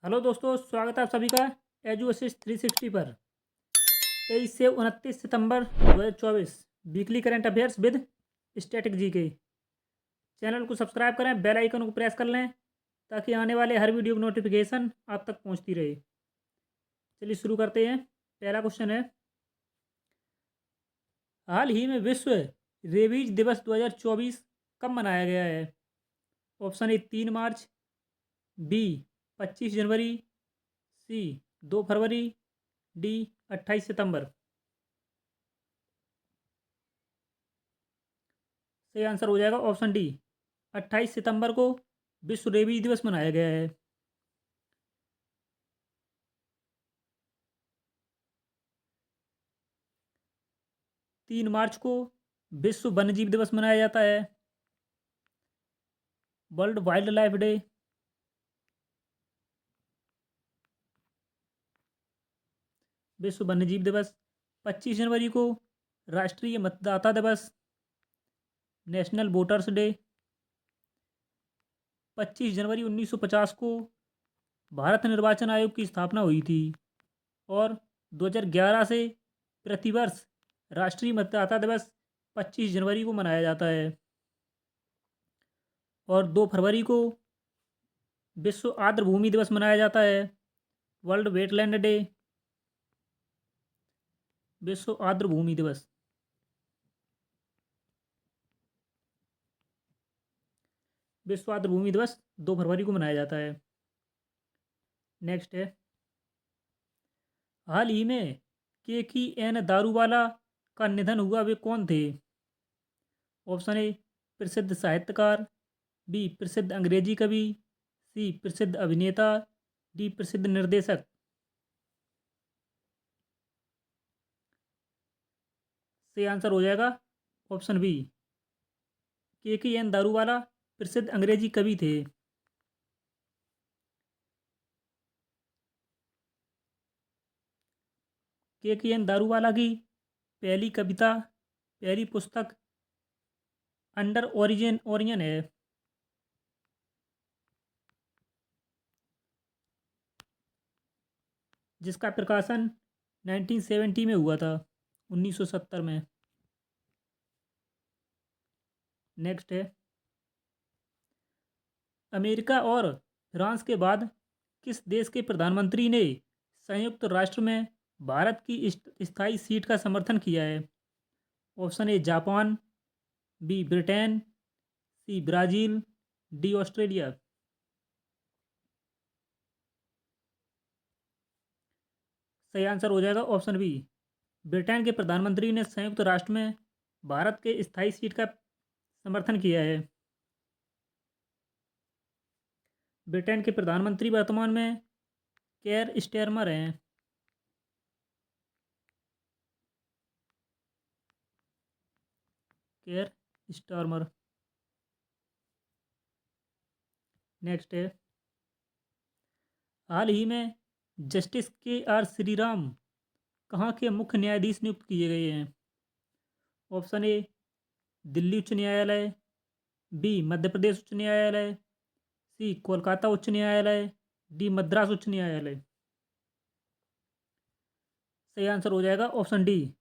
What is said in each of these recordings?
Hello दोस्तों, स्वागत है आप सभी का एजुअसिस्ट 360 पर। 23 से 29 सितंबर 2024 weekly current affairs with static G के। चैनल को सब्सक्राइब करें, बेल आइकन को प्रेस कर लें ताकि आने वाले हर वीडियो की नोटिफिकेशन आप तक पहुंचती रहे। चलिए शुरू करते हैं। पहला क्वेश्चन है, हाल ही में विश्व रेबीज दिवस 2024 कब मनाया गया है? ऑप्शन ए 3 मार्च, बी 25 जनवरी, सी 2 फरवरी, डी 28 सितंबर। सही आंसर हो जाएगा ऑप्शन डी, 28 सितंबर को विश्व रेबीज दिवस मनाया गया है। 3 मार्च को विश्व वन्यजीव दिवस मनाया जाता है, वर्ल्ड वाइल्ड लाइफ डे। विश्व वन्यजीव दिवस। 25 जनवरी को राष्ट्रीय मतदाता दिवस, नेशनल वोटर्स डे। 25 जनवरी 1950 को भारत निर्वाचन आयोग की स्थापना हुई थी और 2011 से प्रतिवर्ष राष्ट्रीय मतदाता दिवस 25 जनवरी को मनाया जाता है। और 2 फरवरी को विश्व आर्द्र भूमि दिवस मनाया जाता है, वर्ल्ड वेटलैंड डे। विश्व आर्द्र भूमि दिवस। विश्व आर्द्र भूमि दिवस 2 फरवरी को मनाया जाता है। नेक्स्ट है, हाल ही में KKN दारूवाला का निधन हुआ, वे कौन थे? ऑप्शन ए प्रसिद्ध साहित्यकार, बी प्रसिद्ध अंग्रेजी कवि, सी प्रसिद्ध अभिनेता, डी प्रसिद्ध निर्देशक। सही आंसर हो जाएगा ऑप्शन बी, KKN दारूवाला प्रसिद्ध अंग्रेजी कवि थे। KKN दारूवाला की पहली कविता, पहली पुस्तक अंडर ओरिजिन है। जिसका प्रकाशन 1970 में हुआ था, 1970 में। नेक्स्ट है, अमेरिका और फ्रांस के बाद किस देश के प्रधानमंत्री ने संयुक्त राष्ट्र में भारत की स्थायी सीट का समर्थन किया है? Option A Japan, B Britain, C Brazil, D Australia. सही आंसर हो जाएगा ऑप्शन बी, ब्रिटेन के प्रधानमंत्री ने संयुक्त राष्ट्र में भारत के स्थायी सीट का समर्थन किया है। ब्रिटेन के प्रधानमंत्री वर्तमान में केयर स्टेरमर हैं। Care Starmer. नेक्स्ट है, हाल ही में जस्टिस KR श्रीराम कहाँ के मुख्य न्यायाधीश नियुक्त किए गए हैं? ऑप्शन ए दिल्ली उच्च न्यायालय, बी मध्य प्रदेश उच्च न्यायालय, सी कोलकाता उच्च न्यायालय, डी मद्रास उच्च न्यायालय। सही आंसर हो जाएगा ऑप्शन डी,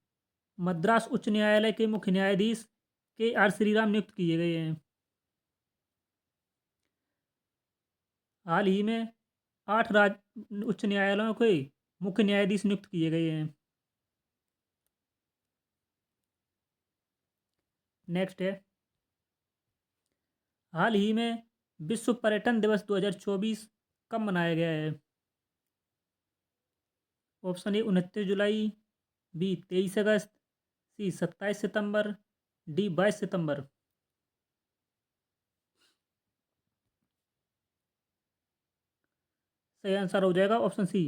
मद्रास उच्च न्यायालय के मुख्य न्यायाधीश KR श्रीराम नियुक्त किए गए हैं। हाल ही में 8 उच्च न्यायालयों के मुख्य न्यायाधीश नियुक्त किए गए हैं। नेक्स्ट है, हाल ही में विश्व पर्यटन दिवस 2024 कब मनाया गया है? ऑप्शन ए 29 जुलाई, बी 23 अगस्त, सी 27 सितंबर, डी 22 सितंबर। सही आंसर हो जाएगा ऑप्शन सी,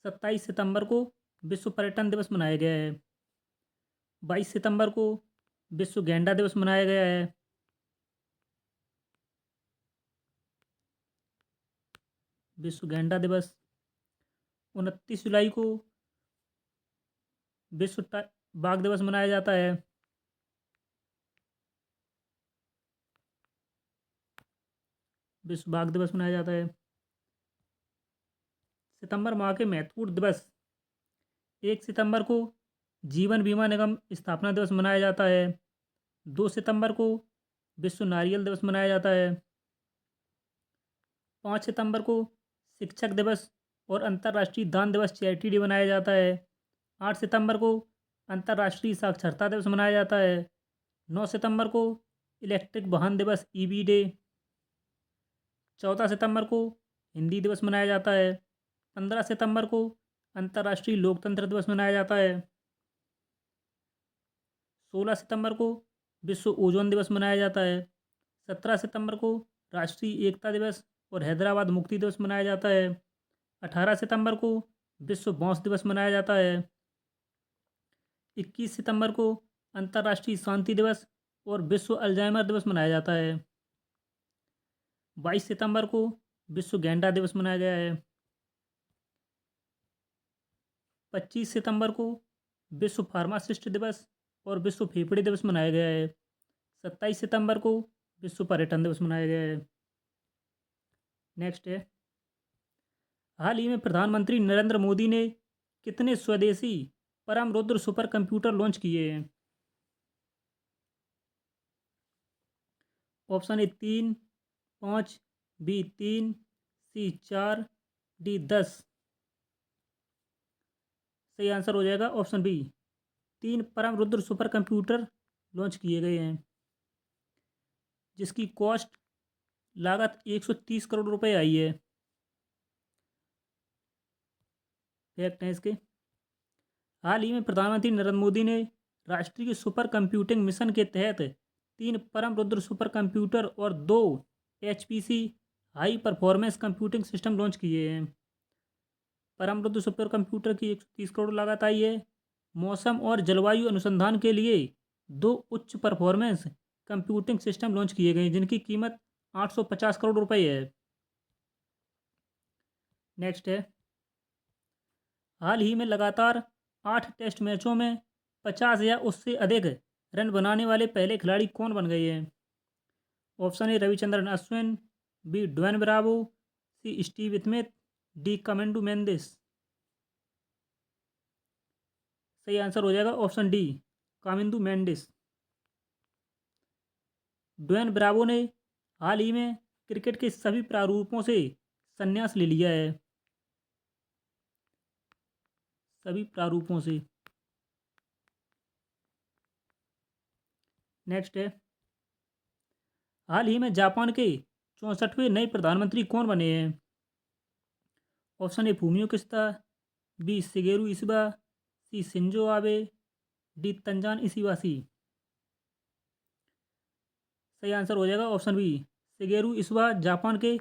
27 सितंबर को विश्व पर्यटन दिवस मनाया गया है। 22 सितंबर को विश्व गैंडा दिवस मनाया गया है। विश्व गैंडा दिवस। 29 जुलाई को विश्व बाघ दिवस मनाया जाता है। विश्व बाघ दिवस मनाया जाता है। सितंबर माह के महत्वपूर्ण दिवस। 1 सितंबर को जीवन बीमा निगम स्थापना दिवस मनाया जाता है। 2 सितंबर को विश्व नारियल दिवस मनाया जाता है। 5 सितंबर को शिक्षक दिवस और अंतर्राष्ट्रीय दान दिवस चैरिटी डे मनाया जाता है। 8 सितंबर को अंतर्राष्ट्रीय साक्षरता दिवस मनाया जाता है। 9 सितंबर को इलेक्ट्रिक वाहन दिवस ईवी डे। 14 सितंबर को हिंदी दिवस मनाया जाता है। 15 सितंबर को अंतर्राष्ट्रीय लोकतंत्र दिवस मनाया जाता है। 16 सितंबर को विश्व ओजोन दिवस मनाया जाता है। 17 सितंबर को राष्ट्रीय एकता दिवस और हैदराबाद मुक्ति दिवस मनाया जाता है। 18 सितंबर को विश्व बांस दिवस मनाया जाता है। 21 सितंबर को अंतर्राष्ट्रीय शांति दिवस और विश्व अल्जाइमर दिवस मनाया जाता है। 22 सितंबर को विश्व गैंडा दिवस मनाया गया है। 25 सितंबर को विश्व फार्मासिस्ट दिवस और विश्व फेफड़े दिवस मनाया गया है। 27 सितंबर को विश्व पर्यटन दिवस मनाया गया है। नेक्स्ट है, हाल ही में प्रधानमंत्री नरेंद्र मोदी ने कितने स्वदेशी परम रुद्र सुपर कंप्यूटर लॉन्च किए हैं? Option A 3, 5, B 3, C 4, D 10। सही आंसर हो जाएगा ऑप्शन बी, 3 परम रुद्र सुपर कंप्यूटर लॉन्च किए गए हैं, जिसकी कॉस्ट लागत 130 करोड़ रुपए आई है। फैक्ट है इसके, हाल ही में प्रधानमंत्री नरेंद्र मोदी ने राष्ट्रीय सुपर कंप्यूटिंग मिशन के तहत 3 परम रुद्र सुपर कंप्यूटर और 2 HPC high performance computing system launch किए हैं। परम रुद्र सुपर कंप्यूटर की 130 करोड़ लागत आई है। मौसम और जलवायु अनुसंधान के लिए 2 उच्च परफॉर्मेंस कंप्यूटिंग सिस्टम लॉन्च किए गए हैं, जिनकी कीमत 850 करोड़ रुपए है। नेक्स्ट है, हाल ही में लगातार 8 टेस्ट मैचों में 50 या उससे अधिक रन बनाने वाले पहले खिलाड़ी कौन बन गए हैं? Option A Ravichandran Ashwin, B Dwayne Bravo, C Steve Smith, D Kamindu Mendis. सही आंसर हो जाएगा option D, Kamindu Mendis. Dwayne Bravo ने हाल ही में क्रिकेट के सभी प्रारूपों से संन्यास ले लिया है, सभी प्रारूपों से। नेक्स्ट है, हाल ही में जापान के 64वें नए प्रधानमंत्री कौन बने हैं? Option A Fumio Kishida, B Shigeru Ishiba, C Shinzo Abe, D Tanzan Ishibashi. सही आंसर हो जाएगा option B, Shigeru Ishiba Japan के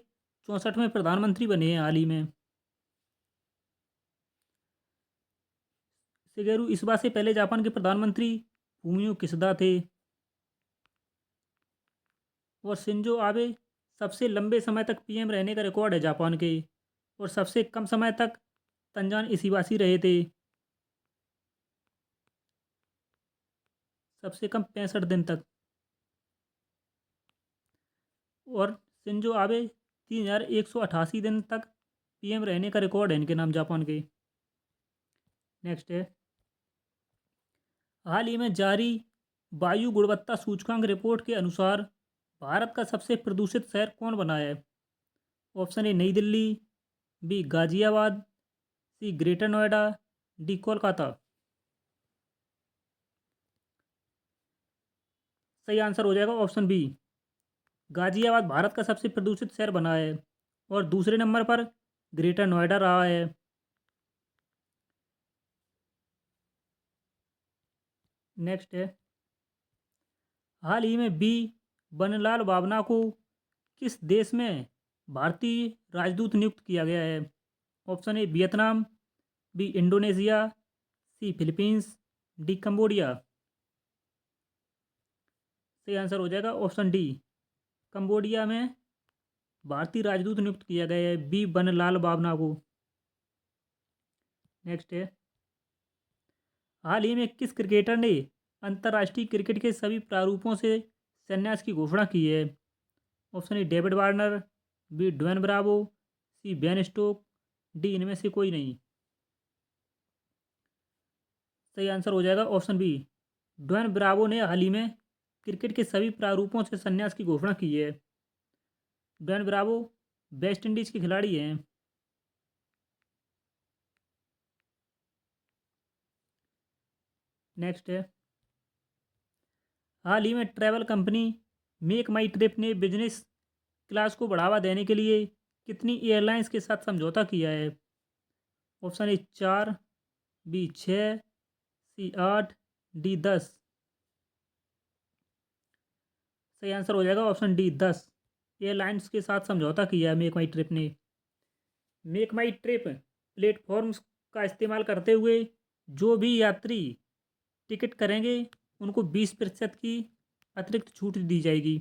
64वें प्रधानमंत्री बने हैं हाल ही में। शिगेरू इशिबा से पहले जापान के प्रधानमंत्री फूमियो किशिदा थे। और शिंजो आबे सबसे लंबे समय तक PM रहने का रिकॉर्ड है जापान के, और सबसे कम समय तक तंजान इशिबाशी रहे थे, सबसे कम 65 दिन तक। और शिंजो आबे 3188 दिन तक PM रहने का रिकॉर्ड है इनके नाम जापान के। नेक्स्ट है, हाल ही में जारी वायु गुणवत्ता सूचकांक रिपोर्ट के अनुसार भारत का सबसे प्रदूषित शहर कौन बना है? ऑप्शन ए नई दिल्ली, बी गाजियाबाद, सी ग्रेटर नोएडा, डी कोलकाता। सही आंसर हो जाएगा ऑप्शन बी, गाजियाबाद भारत का सबसे प्रदूषित शहर बना है, और दूसरे नंबर पर ग्रेटर नोएडा रहा है। नेक्स्ट है, हाल ही में बी बनलाल भावना को किस देश में भारतीय राजदूत नियुक्त किया गया है? Option A Vietnam, B Indonesia, C Philippines, D Cambodia. सही आंसर हो जाएगा ऑप्शन डी, कंबोडिया में भारतीय राजदूत नियुक्त किया गया है बी बनलाल भावना को। नेक्स्ट है, हाल ही में किस क्रिकेटर ने अंतर्राष्ट्रीय क्रिकेट के सभी प्रारूपों से संन्यास की घोषणा की है? Option A David Warner, B Dwayne Bravo, C Ben Stoke, D इनमें से कोई नहीं। सही आंसर हो जाएगा ऑप्शन बी। ड्वेन ब्रावो ने हाल ही में क्रिकेट के सभी प्रारूपों से संन्यास की घोषणा की है। ड्वेन ब्रावो वेस्ट इंडीज के खिलाड़ी हैं। नेक्स्ट है, हाल ही में travel company make my trip ने बिजनेस क्लास को बढ़ावा देने के लिए कितनी एयरलाइंस के साथ समझौता किया है? Option A 4, B 6, C 8, D 10। सही आंसर हो जाएगा ऑप्शन डी 10। एयरलाइंस के साथ समझौता किया है मेक माई ट्रिप ने। मेक माई ट्रिप प्लेटफॉर्म्स का इस्तेमाल करते हुए जो भी यात्री टिकट करेंगे उनको 20% की अतिरिक्त छूट दी जाएगी।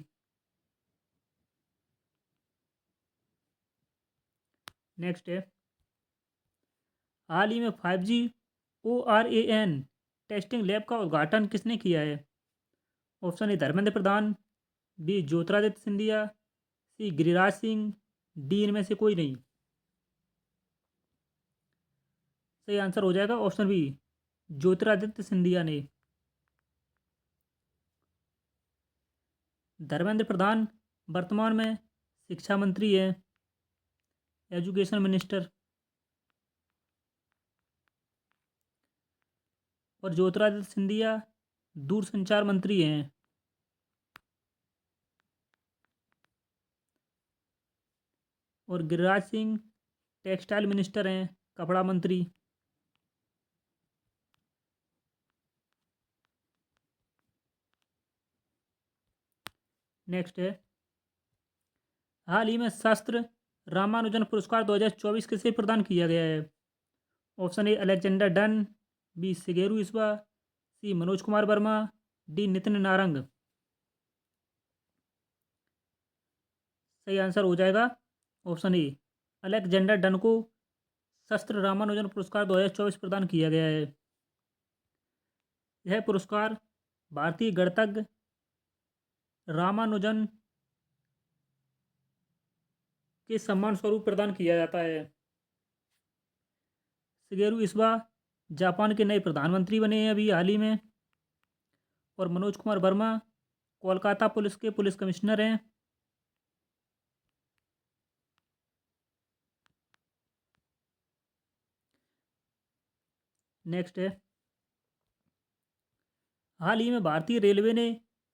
नेक्स्ट है, हाल ही में 5G ORAN टेस्टिंग लैब का उद्घाटन किसने किया है? Option A Dharmendra Pradhan, B Jyotiraditya Scindia, C Giriraj Singh, D इनमें से कोई नहीं। सही आंसर हो जाएगा ऑप्शन बी ज्योतिरादित्य सिंधिया ने। धर्मेंद्र प्रधान वर्तमान में शिक्षा मंत्री हैं, एजुकेशन मिनिस्टर। और ज्योतिरादित्य सिंधिया दूरसंचार मंत्री हैं। और गिरिराज सिंह टेक्सटाइल मिनिस्टर हैं, कपड़ा मंत्री। नेक्स्ट है, हाल ही में शास्त्र रामानुजन पुरस्कार 2024 किसे प्रदान किया गया है? Option A Alexander Dunn, B Shigeru Ishiba, C Manoj Kumar Verma, D Nitin Narang. सही आंसर हो जाएगा ऑप्शन ए अलेक्जेंडर डन को शस्त्र रामानुजन पुरस्कार 2024 प्रदान किया गया है। यह पुरस्कार भारतीय गणितज्ञ रामानुजन के सम्मान स्वरूप प्रदान किया जाता है। शिगेरू इसबा जापान के नए प्रधानमंत्री बने हैं अभी हाल ही में। और मनोज कुमार वर्मा कोलकाता पुलिस के पुलिस कमिश्नर हैं। नेक्स्ट है, हाल ही में भारतीय रेलवे ने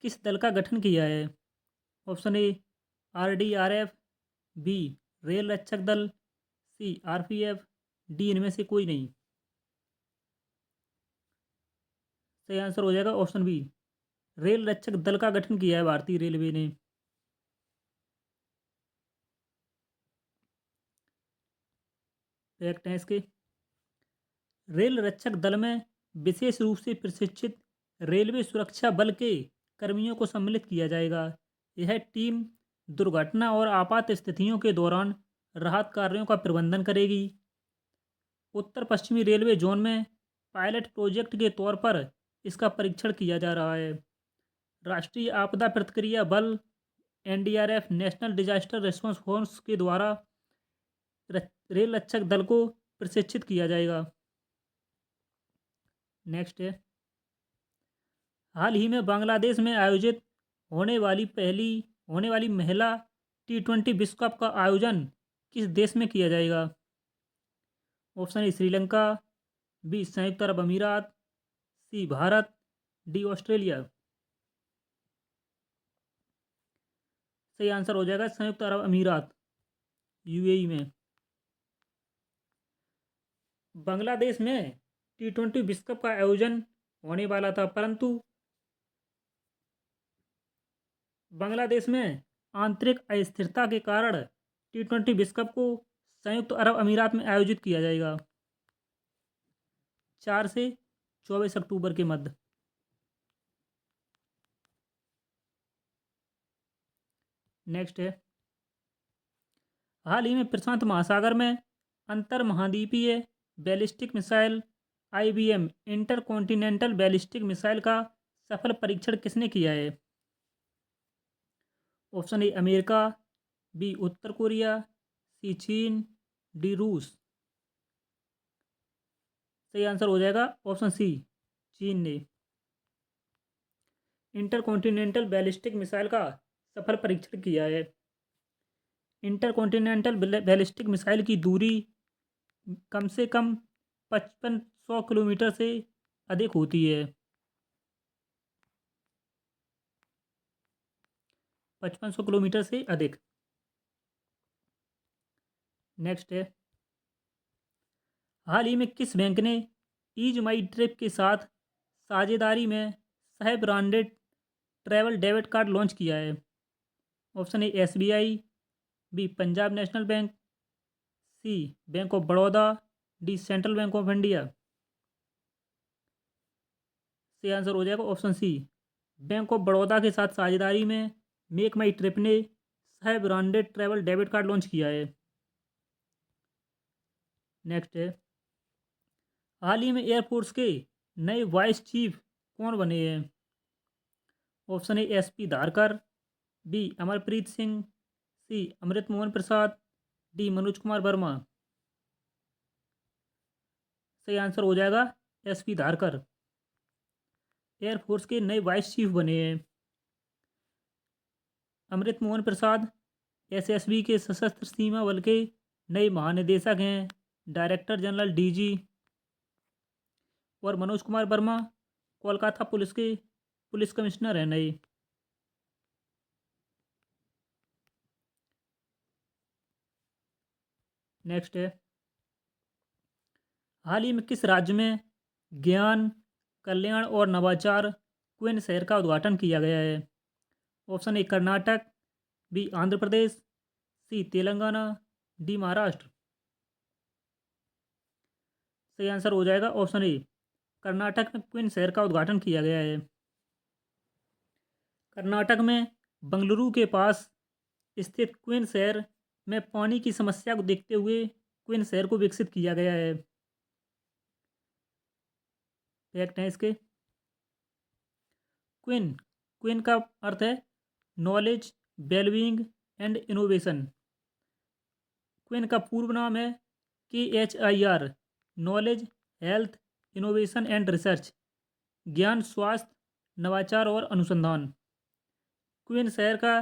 किस दल का गठन किया है? Option A RDRF, B rail Rakshak Dal, C RPF, D इनमें से कोई नहीं। सही आंसर हो जाएगा ऑप्शन बी रेल रक्षक दल का गठन किया है भारतीय रेलवे ने। फैक्ट है इसके, रेल रक्षक दल में विशेष रूप से प्रशिक्षित रेलवे सुरक्षा बल के कर्मियों को सम्मिलित किया जाएगा। यह टीम दुर्घटना और आपात स्थितियों के दौरान राहत कार्यों का प्रबंधन करेगी। उत्तर पश्चिमी रेलवे जोन में पायलट प्रोजेक्ट के तौर पर इसका परीक्षण किया जा रहा है। राष्ट्रीय आपदा प्रतिक्रिया बल NDRF national disaster response force के द्वारा रेल रक्षक दल को प्रशिक्षित किया जाएगा। नेक्स्ट है, हाल ही में बांग्लादेश में आयोजित होने वाली महिला T20 विश्व कप का आयोजन किस देश में किया जाएगा? ऑप्शन ए श्रीलंका, बी संयुक्त अरब अमीरात, सी भारत, डी ऑस्ट्रेलिया। सही आंसर हो जाएगा संयुक्त अरब अमीरात, UAE में। बांग्लादेश में T20 विश्व कप का आयोजन होने वाला था, परंतु बांग्लादेश में आंतरिक अस्थिरता के कारण T20 विश्व कप को संयुक्त अरब अमीरात में आयोजित किया जाएगा 4 से 24 अक्टूबर के मध्य। नेक्स्ट है, हाल ही में प्रशांत महासागर में अंतर महाद्वीपीय ballistic missile IBM intercontinental ballistic missile का सफल परीक्षण किसने किया है? ऑप्शन ए अमेरिका, बी उत्तर कोरिया, सी चीन, डी रूस। सही आंसर हो जाएगा ऑप्शन सी, चीन ने। इंटरकॉन्टिनेंटल बैलिस्टिक मिसाइल का सफल परीक्षण किया है। इंटरकॉन्टिनेंटल बैलिस्टिक मिसाइल की दूरी कम से कम 5500 किलोमीटर से अधिक होती है। 5500 किलोमीटर से अधिक। नेक्स्ट है, हाल ही में किस बैंक ने ईज माई ट्रिप के साथ साझेदारी में सह branded travel debit card launch किया है? Option A SBI, B Punjab national bank, C bank of Baroda, D central bank of India. सही आंसर हो जाएगा option C, bank of Baroda के साथ साझेदारी में मेक माई ट्रिप ने सह branded travel debit card launch किया है। नेक्स्ट है, हाल ही में एयरफोर्स के नए वाइस चीफ कौन बने हैं? Option A SP Dharkar, B Amarpreet Singh, C Amrit Mohan Prasad, D Manoj Kumar Verma. सही आंसर हो जाएगा SP धारकर। एयरफोर्स के नए वाइस चीफ बने हैं। अमृत मोहन प्रसाद SSB के सशस्त्र सीमा बल के नए महानिदेशक हैं, डायरेक्टर जनरल DG। और मनोज कुमार वर्मा कोलकाता पुलिस के पुलिस कमिश्नर हैं नए। नेक्स्ट है, हाल ही में किस राज्य में ज्ञान, कल्याण और नवाचार क्वीन शहर का उद्घाटन किया गया है? Option A Karnataka, B Andhra Pradesh, C Telangana, D Maharashtra. सही आंसर हो जाएगा ऑप्शन ए, कर्नाटक में क्वीन शहर का उद्घाटन किया गया है। कर्नाटक में बंगलुरु के पास स्थित क्वीन शहर में पानी की समस्या को देखते हुए क्वीन शहर को विकसित किया गया है। फैक्ट है इसके, क्वीन क्वीन का अर्थ है knowledge, wellbeing and innovation. Queen का पूर्व नाम है KHIR, knowledge, health, innovation and research, ज्ञान, स्वास्थ्य, नवाचार और अनुसंधान। क्वीन शहर का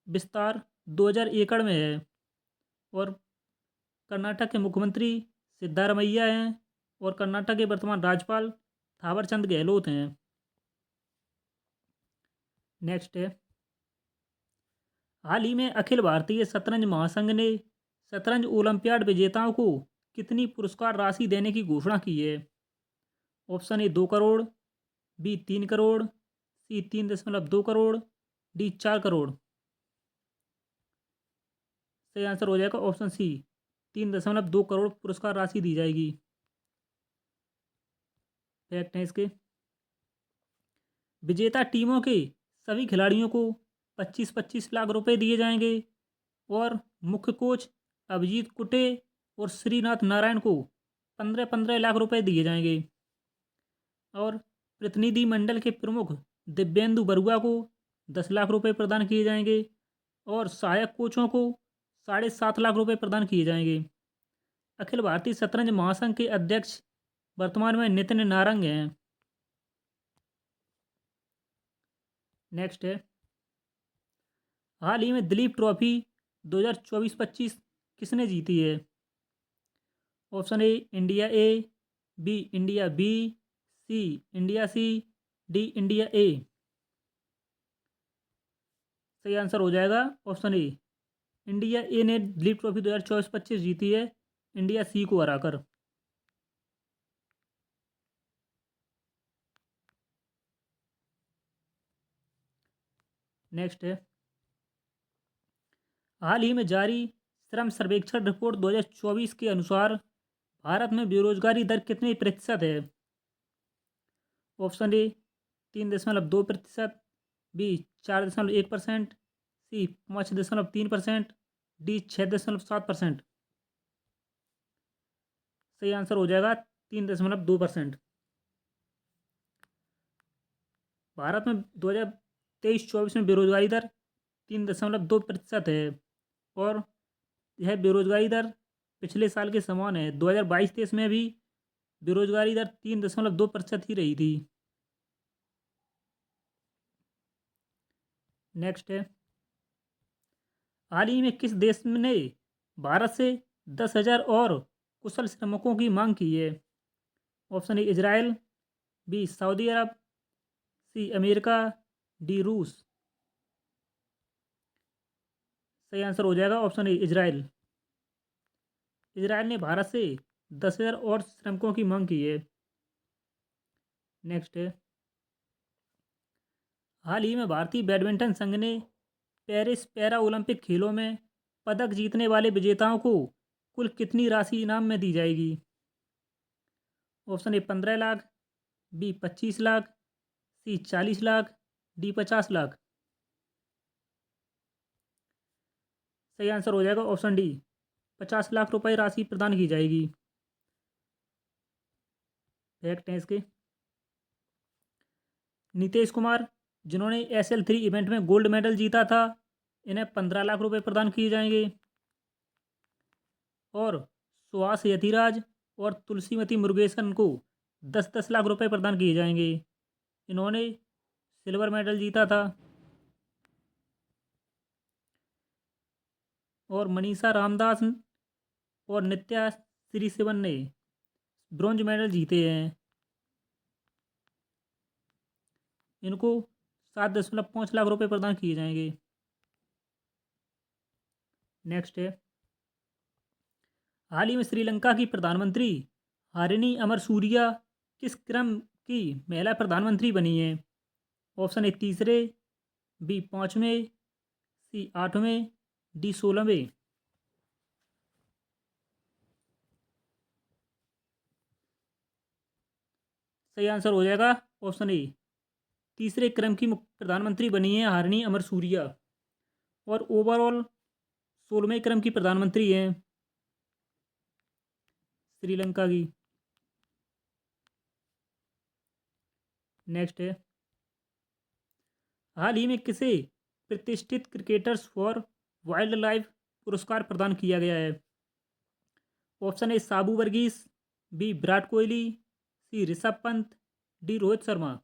विस्तार 2000 एकड़ में है और कर्नाटक के मुख्यमंत्री सिद्धारमैया हैं और कर्नाटक के वर्तमान राज्यपाल थावरचंद गहलोत हैं। नेक्स्ट है, हाल ही में अखिल भारतीय शतरंज महासंघ ने शतरंज ओलंपियाड विजेताओं को कितनी पुरस्कार राशि देने की घोषणा की है? Option A 2 crore, B 3 crore, C 3.2 crore, D 4 crore. सही आंसर हो जाएगा ऑप्शन सी, 3.2 करोड़ पुरस्कार राशि दी जाएगी। फैक्ट है इसके, विजेता टीमों के सभी खिलाड़ियों को 25-25 लाख रुपए दिए जाएंगे और मुख्य कोच अभिजीत कुटे और श्रीनाथ नारायण को 15-15 लाख रुपए दिए जाएंगे और प्रतिनिधि मंडल के प्रमुख दिव्येंदु बरुआ को 10 लाख रुपए प्रदान किए जाएंगे और सहायक कोचों को 7.5 लाख रुपए प्रदान किए जाएंगे। अखिल भारतीय शतरंज महासंघ के अध्यक्ष वर्तमान में नितिन नारंग हैं। नेक्स्ट है, हाल ही में दिलीप ट्रॉफी 2024-25 किसने जीती है? Option A India A, B India B, C India C, D India A. सही आंसर हो जाएगा ऑप्शन ए, इंडिया ए ने दिलीप ट्रॉफी 2024-25 जीती है इंडिया सी को हराकर। नेक्स्ट है, हाल ही में जारी श्रम सर्वेक्षण रिपोर्ट 2024 के अनुसार भारत में बेरोजगारी दर कितने प्रतिशत है? Option A 3.2%, B 4.1%, C 5.3%, D 6.7%। सही आंसर हो जाएगा 3.2%। भारत में 2023-24 में बेरोजगारी दर 3.2% है और यह बेरोजगारी दर पिछले साल के समान है। 2022-23 में भी बेरोजगारी दर 3.2% ही रही थी। नेक्स्ट है, हाल ही में किस देश ने भारत से 10,000 और कुशल श्रमिकों की मांग की है? Option A Israel, B Saudi Arab, C America, D रूस। सही आंसर हो जाएगा ऑप्शन ए इजराइल। इजराइल ने भारत से 10,000 और श्रमिकों की मांग की है। नेक्स्ट है, हाल ही में भारतीय बैडमिंटन संघ ने पेरिस पैरा ओलंपिक खेलों में पदक जीतने वाले विजेताओं को कुल कितनी राशि इनाम में दी जाएगी? Option A 15 lakh, B 25 lakh, C 40 lakh, D 50 lakh. सही आंसर हो जाएगा ऑप्शन डी, 50 लाख रुपए राशि प्रदान की जाएगी। फैक्ट है इसके, नीतीश कुमार जिन्होंने SL3 इवेंट में गोल्ड मेडल जीता था, इन्हें 15 लाख रुपए प्रदान किए जाएंगे। और सुहास यतिराज और तुलसीमती मुरुगेसन को 10-10 लाख रुपए प्रदान किए जाएंगे। इन्होंने सिल्वर मेडल जीता था। और मनीषा रामदास और नित्या श्रीशिवन ने ब्रॉन्ज मेडल जीते हैं। इनको 7.5 लाख रुपए प्रदान किए जाएंगे। नेक्स्ट है, हाल ही में श्रीलंका की प्रधानमंत्री हारिनी अमरसूरिया किस क्रम की महिला प्रधानमंत्री बनी है? ऑप्शन ए तीसरे, बी 5वें, सी 8वें, डी 16वें। सही आंसर हो जाएगा ऑप्शन ए, तीसरे क्रम की प्रधानमंत्री बनी है हारिनी अमरसूरिया। और ओवरऑल 16वें क्रम की प्रधानमंत्री हैं श्रीलंका की। नेक्स्ट है, हाल ही में किसे प्रतिष्ठित क्रिकेटर्स फॉर वाइल्ड लाइफ पुरस्कार प्रदान किया गया है? Option A Sabu Varghese, B Virat Kohli, C Rishabh Pant, D Rohit Sharma.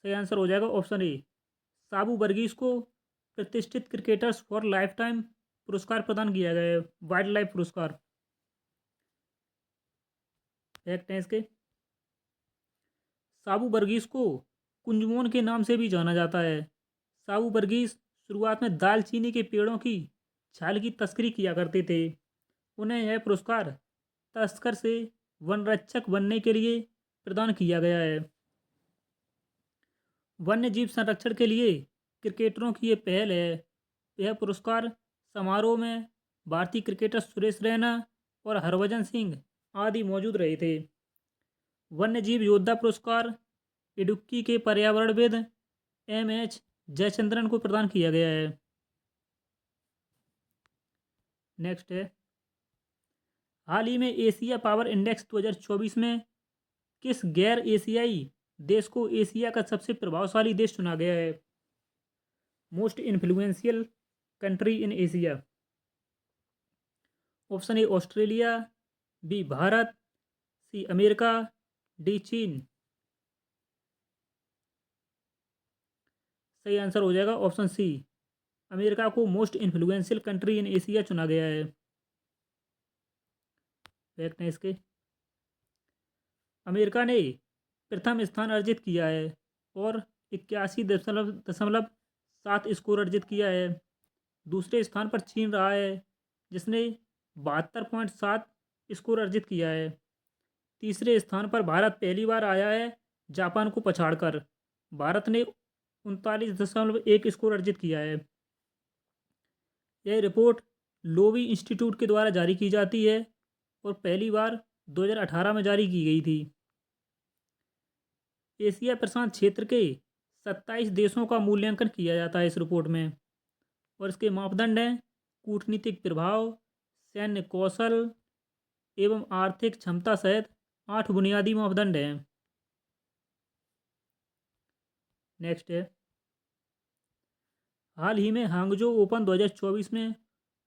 सही आंसर हो जाएगा ऑप्शन ए, साबू वर्गीस को प्रतिष्ठित क्रिकेटर्स फॉर लाइफ टाइम पुरस्कार प्रदान किया गया है, वाइल्ड लाइफ पुरस्कार। फैक्ट है इसके, साबू वर्गीस को कुंजमोन के नाम से भी जाना जाता है। साबू वर्गीस शुरुआत में दालचीनी के पेड़ों की छाल की तस्करी किया करते थे। उन्हें यह पुरस्कार तस्कर से वनरक्षक बनने के लिए प्रदान किया गया है। वन्य जीव संरक्षण के लिए क्रिकेटरों की ये पहल है। यह पुरस्कार समारोह में भारतीय क्रिकेटर सुरेश रैना और हरभजन सिंह आदि मौजूद रहे थे। वन्य जीव योद्धा पुरस्कार इडुक्की के पर्यावरणविद MH जयचंद्रन को प्रदान किया गया है। नेक्स्ट है, हाल ही में एशिया पावर इंडेक्स 2024 में किस गैर एशियाई देश को एशिया का सबसे प्रभावशाली देश चुना गया है? Most influential country in Asia. Option A Australia, B Bharat, C America, D चीन। सही आंसर हो जाएगा ऑप्शन सी, अमेरिका को most influential country in Asia चुना गया है। फैक्ट है इसके, अमेरिका ने प्रथम स्थान अर्जित किया है और 81.7 स्कोर अर्जित किया है। दूसरे स्थान पर चीन रहा है जिसने 72.7 स्कोर अर्जित किया है। तीसरे स्थान पर भारत पहली बार आया है जापान को पछाड़कर। भारत ने 39.1 स्कोर अर्जित किया है। यह रिपोर्ट लोवी इंस्टीट्यूट के द्वारा जारी की जाती है और पहली बार 2018 में जारी की गई थी। एशिया प्रशांत क्षेत्र के 27 देशों का मूल्यांकन किया जाता है इस रिपोर्ट में। और इसके मापदंड हैं कूटनीतिक प्रभाव, सैन्य कौशल एवं आर्थिक क्षमता सहित 8 बुनियादी मापदंड हैं। नेक्स्ट है, हाल ही में हांगजो ओपन 2024 में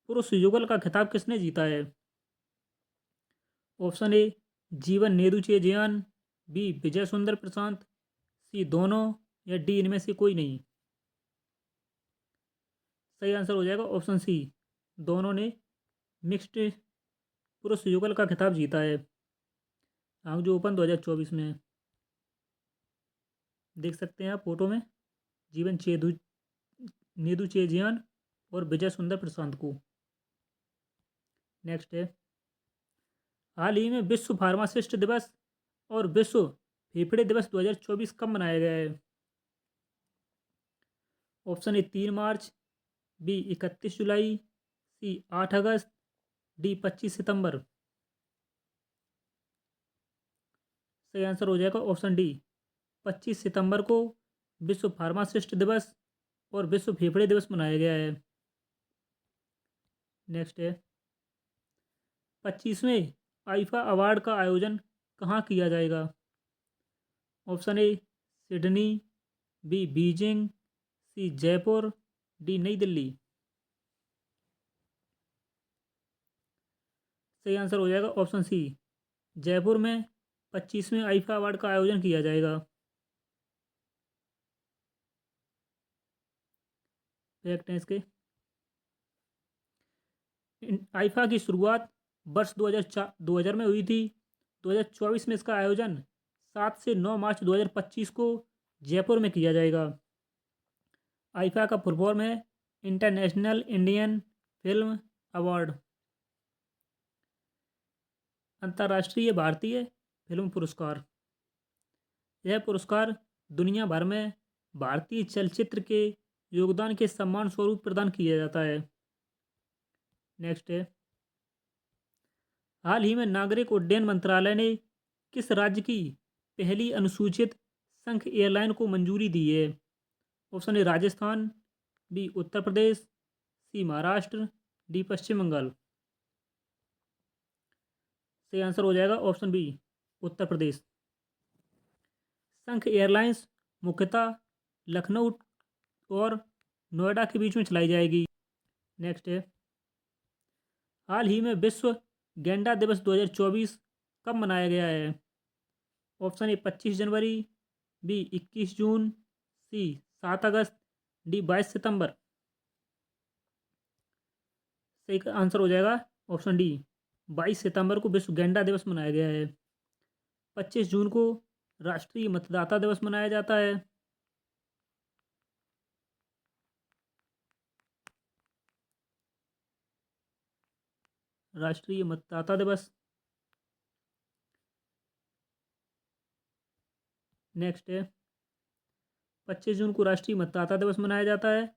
पुरुष युगल का खिताब किसने जीता है? ऑप्शन ए जीवन नेदुचेजियान, बी विजय सुंदर प्रशांत, सी दोनों, या डी इनमें से कोई नहीं। सही आंसर हो जाएगा ऑप्शन सी, दोनों ने मिक्स्ड पुरुष युगल का खिताब जीता है हांगजो ओपन 2024 में। देख सकते हैं आप फोटो में जीवन चेदु नेदुचेजियान और विजय सुंदर प्रशांत को। नेक्स्ट है, हाल ही में विश्व फार्मासिस्ट दिवस और विश्व फेफड़े दिवस 2024 कब मनाया गया है? ऑप्शन ए 3 मार्च, बी 31 जुलाई, सी 8 अगस्त, डी 25 सितंबर। सही आंसर हो जाएगा ऑप्शन डी, 25 सितंबर को विश्व फार्मासिस्ट दिवस और विश्व फेफड़े दिवस मनाया गया है। नेक्स्ट है, 25वें आईफा अवार्ड का आयोजन कहाँ किया जाएगा? Option A Sydney, B Beijing, C Jaipur, D Nai Delhi. सही आंसर हो जाएगा ऑप्शन सी, जयपुर में 25वें आईफा अवार्ड का आयोजन किया जाएगा। फैक्ट हैं इसके, आईफा की शुरुआत वर्ष 2000 में हुई थी। 2024 में इसका आयोजन 7 से 9 मार्च 2025 को जयपुर में किया जाएगा। आईफा का फुल फॉर्म है इंटरनेशनल इंडियन फिल्म अवार्ड, अंतर्राष्ट्रीय भारतीय फिल्म पुरस्कार। यह पुरस्कार दुनिया भर में भारतीय चलचित्र के योगदान के सम्मान स्वरूप प्रदान किया जाता है। नेक्स्ट है, हाल ही में नागरिक उड्डयन मंत्रालय ने किस राज्य की पहली अनुसूचित संघ एयरलाइन को मंजूरी दी है? Option A Rajasthan, B Uttar Pradesh, C Maharashtra, D Paschim Bengal. सही आंसर हो जाएगा ऑप्शन बी, उत्तर प्रदेश। संघ एयरलाइंस मुख्यतः लखनऊ और नोएडा के बीच में चलाई जाएगी। नेक्स्ट है, हाल ही में विश्व गैंडा दिवस 2024 कब मनाया गया है? ऑप्शन ए 25 जनवरी, बी 21 जून, सी 7 अगस्त, डी 22 सितंबर। सही आंसर हो जाएगा ऑप्शन डी, 22 सितंबर को विश्व गैंडा दिवस मनाया गया है। 25 जून को राष्ट्रीय मतदाता दिवस मनाया जाता है। राष्ट्रीय मतदाता दिवस। नेक्स्ट है, 25 जून को राष्ट्रीय मतदाता दिवस मनाया जाता है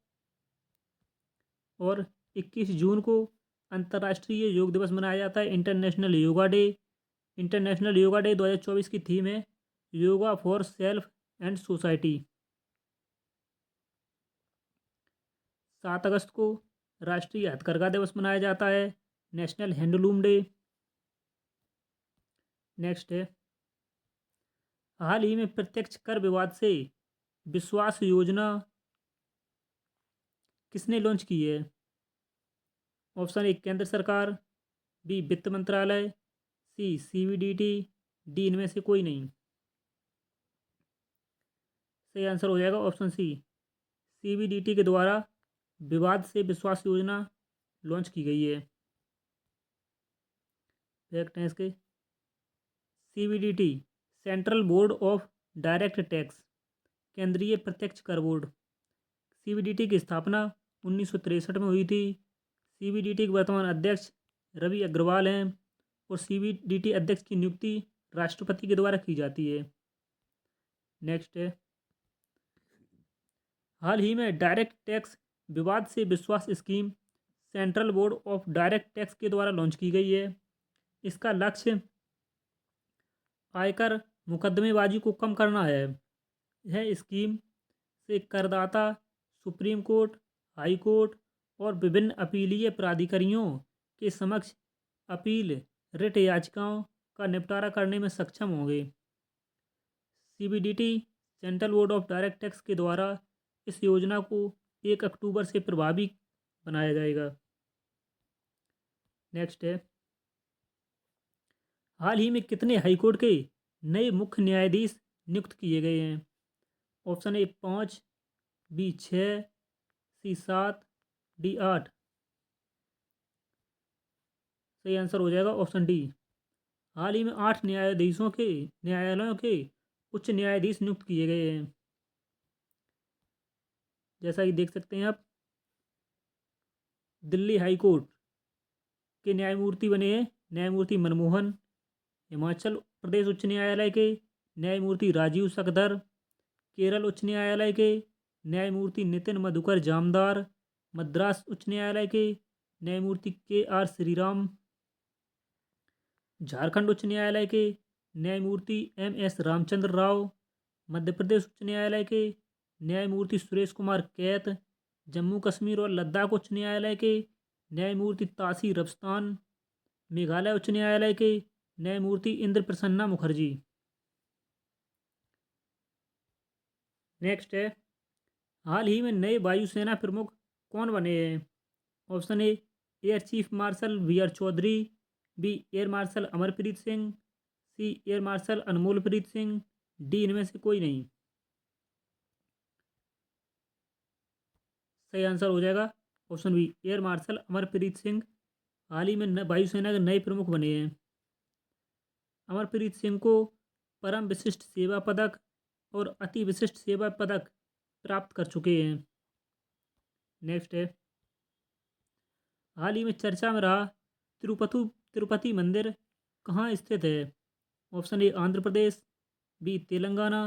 और 21 जून को अंतर्राष्ट्रीय योग दिवस मनाया जाता है, international yoga day. International yoga day 2024 की थीम है yoga for self and society. 7 अगस्त को राष्ट्रीय हथकरघा दिवस मनाया जाता है, नेशनल हैंडलूम डे। नेक्स्ट है, हाल ही में प्रत्यक्ष कर विवाद से विश्वास योजना किसने लॉन्च की है? ऑप्शन ए केंद्र सरकार, बी वित्त मंत्रालय, सी सीबीडीटी, डी इनमें से कोई नहीं। सही आंसर हो जाएगा ऑप्शन सी, सीबीडीटी के द्वारा विवाद से विश्वास योजना लॉन्च की गई है। फैक्ट है इसके, CBDT central board of direct tax, केंद्रीय प्रत्यक्ष कर बोर्ड। सीबीडीटी की स्थापना 1963 में हुई थी। सीबीडीटी के वर्तमान अध्यक्ष रवि अग्रवाल हैं और सीबीडीटी अध्यक्ष की नियुक्ति राष्ट्रपति के द्वारा की जाती है। नेक्स्ट है, हाल ही में डायरेक्ट टैक्स विवाद से विश्वास scheme central board of direct tax के द्वारा लॉन्च की गई है। इसका लक्ष्य आयकर मुकदमेबाजी को कम करना है। यह स्कीम से करदाता सुप्रीम कोर्ट, हाई कोर्ट और विभिन्न अपीलीय प्राधिकारियों के समक्ष अपील रिट याचिकाओं का निपटारा करने में सक्षम होंगे। CBDT central board of direct tax के द्वारा इस योजना को 1 अक्टूबर से प्रभावी बनाया जाएगा। नेक्स्ट है, हाल ही में कितने हाईकोर्ट के नए मुख्य न्यायाधीश नियुक्त किए गए हैं? Option A 5, B 6, C 7, D 8। सही आंसर हो जाएगा ऑप्शन डी। हाल ही में 8 न्यायालयों के उच्च न्यायाधीश नियुक्त किए गए हैं। जैसा कि देख सकते हैं आप, दिल्ली हाई कोर्ट के न्यायमूर्ति बने हैं न्यायमूर्ति मनमोहन। हिमाचल प्रदेश उच्च न्यायालय के न्यायमूर्ति राजीव सकदर। केरल उच्च न्यायालय के न्यायमूर्ति नितिन मधुकर जामदार। मद्रास उच्च न्यायालय के न्यायमूर्ति के आर श्रीराम। झारखंड उच्च न्यायालय के न्यायमूर्ति एम एस रामचंद्र राव। मध्य प्रदेश उच्च न्यायालय के न्यायमूर्ति सुरेश कुमार कैत। जम्मू कश्मीर और लद्दाख उच्च न्यायालय के न्यायमूर्ति तासी रफ्तान। मेघालय उच्च न्यायालय के न्यायमूर्ति इंद्र प्रसन्ना मुखर्जी। नेक्स्ट है, हाल ही में नए वायुसेना प्रमुख कौन बने हैं? Option A air chief marshal V R Chaudhary. B air marshal Amarpreet Singh. C air marshal Anmolpreet Singh. D इनमें से कोई नहीं। सही आंसर हो जाएगा option B air marshal Amarpreet Singh. हाल ही में वायुसेना के नए प्रमुख बने हैं। अमरप्रीत सिंह को परम विशिष्ट सेवा पदक और अति विशिष्ट सेवा पदक प्राप्त कर चुके हैं। नेक्स्ट है, हाल ही में चर्चा में रहा तिरुपति मंदिर कहाँ स्थित है? Option A Andhra Pradesh. B Telangana.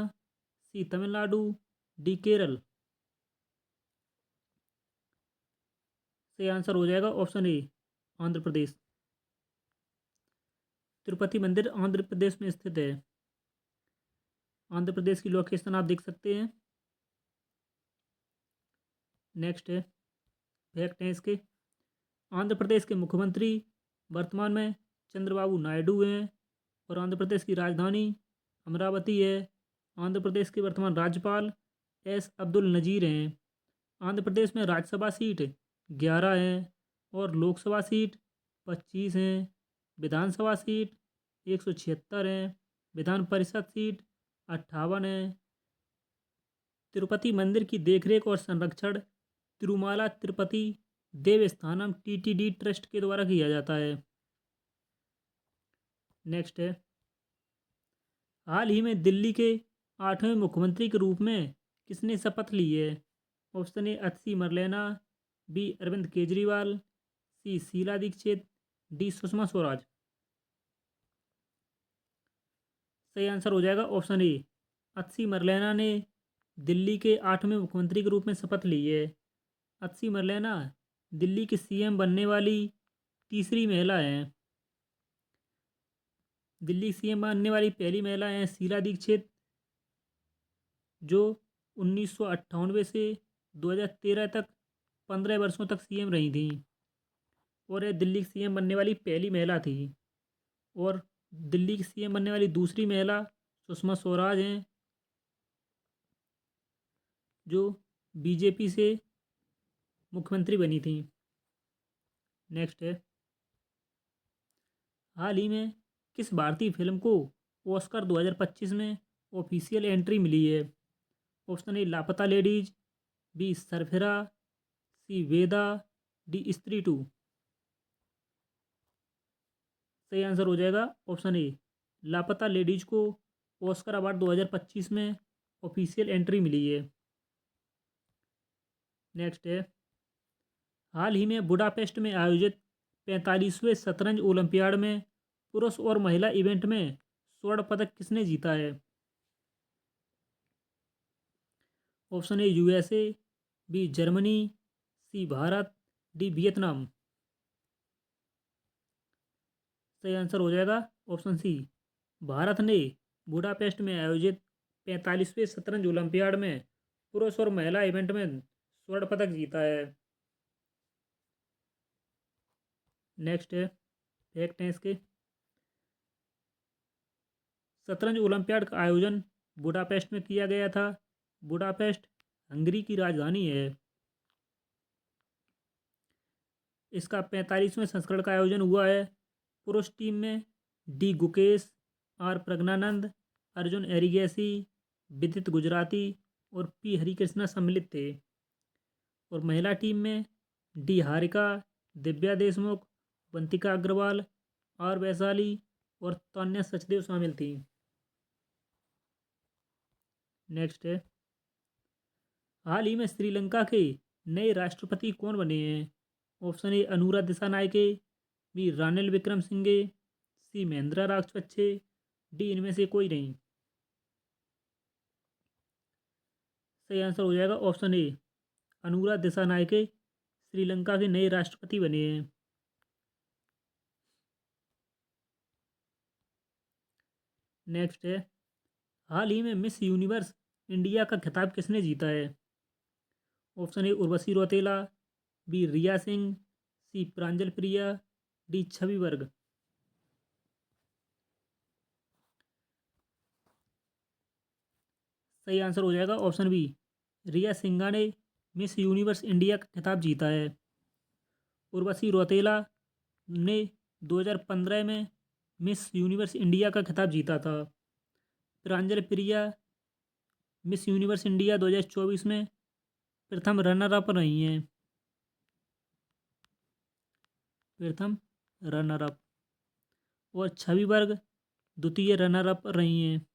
C Tamil Nadu. D Kerala. सही आंसर हो जाएगा ऑप्शन ए आंध्र प्रदेश। तिरुपति मंदिर आंध्र प्रदेश में स्थित है। आंध्र प्रदेश की लोकेशन आप देख सकते हैं। नेक्स्ट है, फैक्ट हैं इसके। आंध्र प्रदेश के मुख्यमंत्री वर्तमान में चंद्रबाबू नायडू हैं और आंध्र प्रदेश की राजधानी अमरावती है। आंध्र प्रदेश के वर्तमान राज्यपाल एस अब्दुल नज़ीर हैं। आंध्र प्रदेश में राज्यसभा सीट 11 हैं और लोकसभा सीट 25 हैं। विधानसभा सीट 176 हैं। विधान परिषद सीट 58 है। तिरुपति मंदिर की देखरेख और संरक्षण तिरुमाला तिरुपति देवस्थानम टीटीडी ट्रस्ट के द्वारा किया जाता है। नेक्स्ट है, हाल ही में दिल्ली के 8वें मुख्यमंत्री के रूप में किसने शपथ ली है? ऑप्शन ए अच्छी मरलेना। बी अरविंद केजरीवाल। सी शीला दीक्षित। डी सुषमा स्वराज। सही आंसर हो जाएगा ऑप्शन ए अच्छी मरलेना ने दिल्ली के 8वें मुख्यमंत्री के रूप में शपथ ली है। अच्छी मरलेना दिल्ली की सीएम बनने वाली तीसरी महिला हैं। दिल्ली सीएम बनने वाली पहली महिला हैं शीला दीक्षित, जो 1998 से 2013 तक 15 वर्षों तक सीएम रही थी और यह दिल्ली की सीएम बनने वाली पहली महिला थी। और दिल्ली की सीएम बनने वाली दूसरी महिला सुषमा स्वराज हैं, जो बीजेपी से मुख्यमंत्री बनी थी। नेक्स्ट है, हाल ही में किस भारतीय फिल्म को ऑस्कर 2025 में ऑफिशियल एंट्री मिली है? ऑप्शन ए लापता लेडीज। बी सरफिरा। सी वेदा। डी स्त्री टू। सही आंसर हो जाएगा ऑप्शन ए लापता लेडीज को ऑस्कर अवार्ड 2025 में ऑफिशियल एंट्री मिली है। नेक्स्ट है, हाल ही में बुडापेस्ट में आयोजित 45वें शतरंज ओलंपियाड में पुरुष और महिला इवेंट में स्वर्ण पदक किसने जीता है? Option A USA. B Germany. C Bharat. D Vietnam. सही आंसर हो जाएगा ऑप्शन सी भारत ने बुडापेस्ट में आयोजित 45वें शतरंज ओलंपियाड में पुरुष और महिला इवेंट में स्वर्ण पदक जीता है। नेक्स्ट है, फैक्ट है इसके। शतरंज ओलंपियाड का आयोजन बुडापेस्ट में किया गया था। बुडापेस्ट हंगरी की राजधानी है। इसका 45वें संस्करण का आयोजन हुआ है। पुरुष टीम में डी गुकेश, आर प्रज्ञानंद, अर्जुन एरिगैसी, विदित गुजराती और पी हरिकृष्णा सम्मिलित थे। और महिला टीम में डी हारिका, दिव्या देशमुख, वंतिका अग्रवाल, आर वैशाली और तान्या सचदेव शामिल थी। नेक्स्ट है, हाल ही में श्रीलंका के नए राष्ट्रपति कौन बने हैं? Option A Anura Dissanayake, B Ranil Wickremesinghe, C Mahendra Rajapaksa, D इनमें से कोई नहीं। सही आंसर हो जाएगा ऑप्शन ए अनुरा दिसानायके श्रीलंका के नए राष्ट्रपति बने हैं। नेक्स्ट है, हाल ही में मिस यूनिवर्स इंडिया का खिताब किसने जीता है? Option A Urvashi Rautela, B Riya Singh, C Pranjal Priya, D Chhavi Varg. सही आंसर हो जाएगा ऑप्शन बी रिया सिंघा ने मिस यूनिवर्स इंडिया का खिताब जीता है। उर्वशी रौतेला ने 2015 में मिस यूनिवर्स इंडिया का खिताब जीता था। प्रांजल प्रिया मिस यूनिवर्स इंडिया 2024 में प्रथम रनर अप रही हैं। प्रथम रनर अप। और छवि वर्ग द्वितीय रनर अप रही हैं।